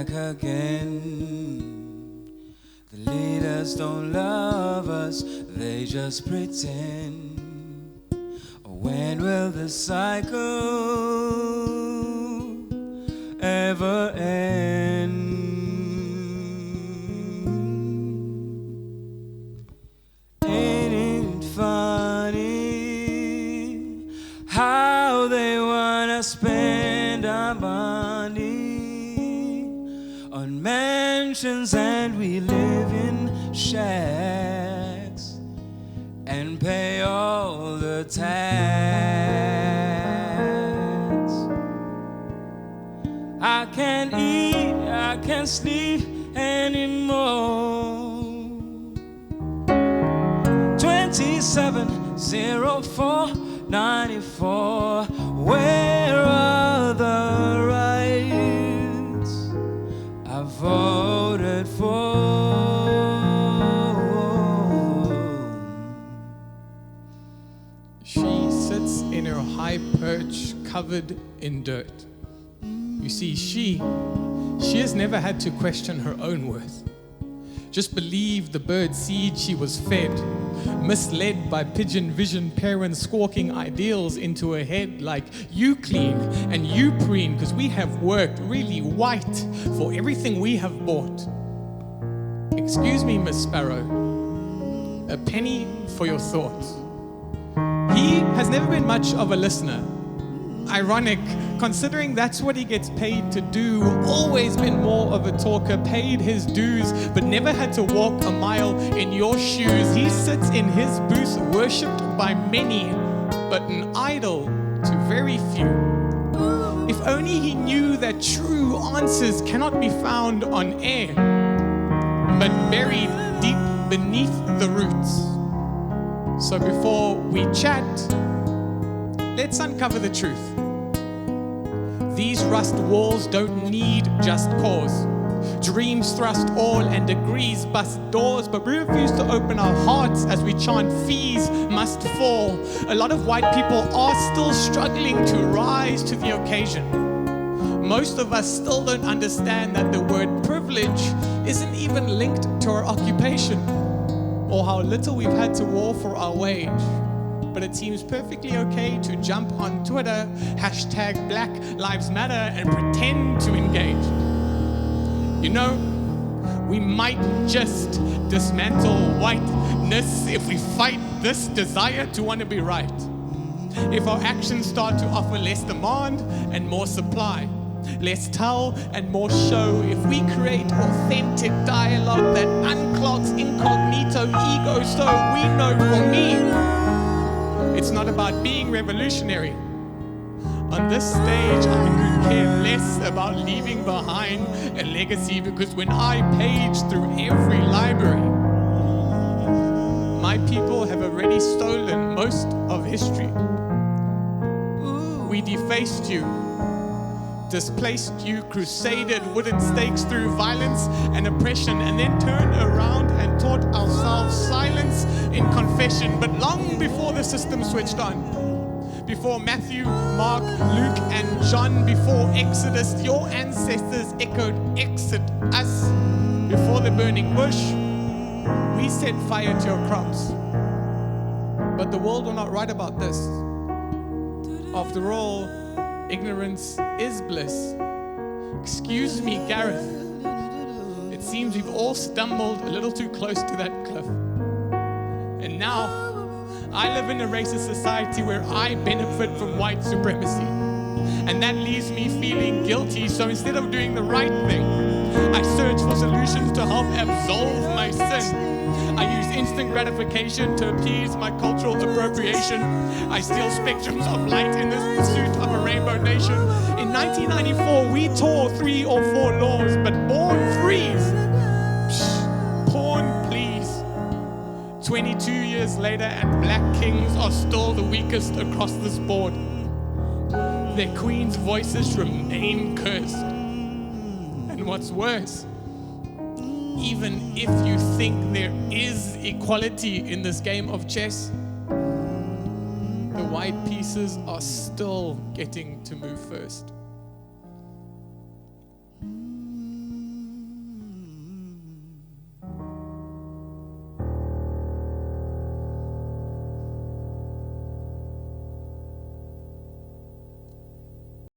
back again. The leaders don't love us, they just pretend. When will the cycle ever end? Ain't it funny how they wanna spend our money on mansions and we live in shacks and pay all the tax. I can't eat, I can't sleep anymore. 270494. Where are the rights I voted for? She sits in her high perch covered in dirt. You see, she has never had to question her own worth. Just believe the bird seed she was fed, misled by pigeon vision parents squawking ideals into her head like you clean and you preen because we have worked really white for everything we have bought. Excuse me, Miss Sparrow, a penny for your thoughts. He has never been much of a listener. Ironic, considering that's what he gets paid to do. Always been more of a talker, paid his dues, but never had to walk a mile in your shoes. He sits in his booth, worshipped by many, but an idol to very few. If only he knew that true answers cannot be found on air, but buried deep beneath the roots. So before we chat, let's uncover the truth. These rust walls don't need just cause. Dreams thrust all and degrees bust doors, but we refuse to open our hearts as we chant fees must fall. A lot of white people are still struggling to rise to the occasion. Most of us still don't understand that the word privilege isn't even linked to our occupation, or how little we've had to war for our wage. But it seems perfectly okay to jump on Twitter, hashtag Black Lives Matter, and pretend to engage. You know, we might just dismantle whiteness if we fight this desire to want to be right. If our actions start to offer less demand and more supply, less tell and more show, if we create authentic dialogue that unclogs incognito ego, so we know for me, it's not about being revolutionary. On this stage, I could care less about leaving behind a legacy, because when I page through every library, my people have already stolen most of history. We defaced you, displaced you, crusaded wooden stakes through violence and oppression, and then turned around and taught ourselves silence in confession. But long before the system switched on, before Matthew, Mark, Luke, and John, before Exodus, your ancestors echoed exit us. Before the burning bush, we set fire to your crops. But the world will not write about this. After all, ignorance is bliss. Excuse me, Gareth. It seems we've all stumbled a little too close to that cliff. And now, I live in a racist society where I benefit from white supremacy. And that leaves me feeling guilty. So instead of doing the right thing, I search for solutions to help absolve my sin. I use instant gratification to appease my cultural appropriation. I steal spectrums of light in this pursuit of a rainbow nation. In 1994, we tore 3 or 4 laws, but born threes. Porn, please. 22 years later, and black kings are still the weakest across this board. Their queens' voices remain cursed. And what's worse, even if you think there is equality in this game of chess, the white pieces are still getting to move first.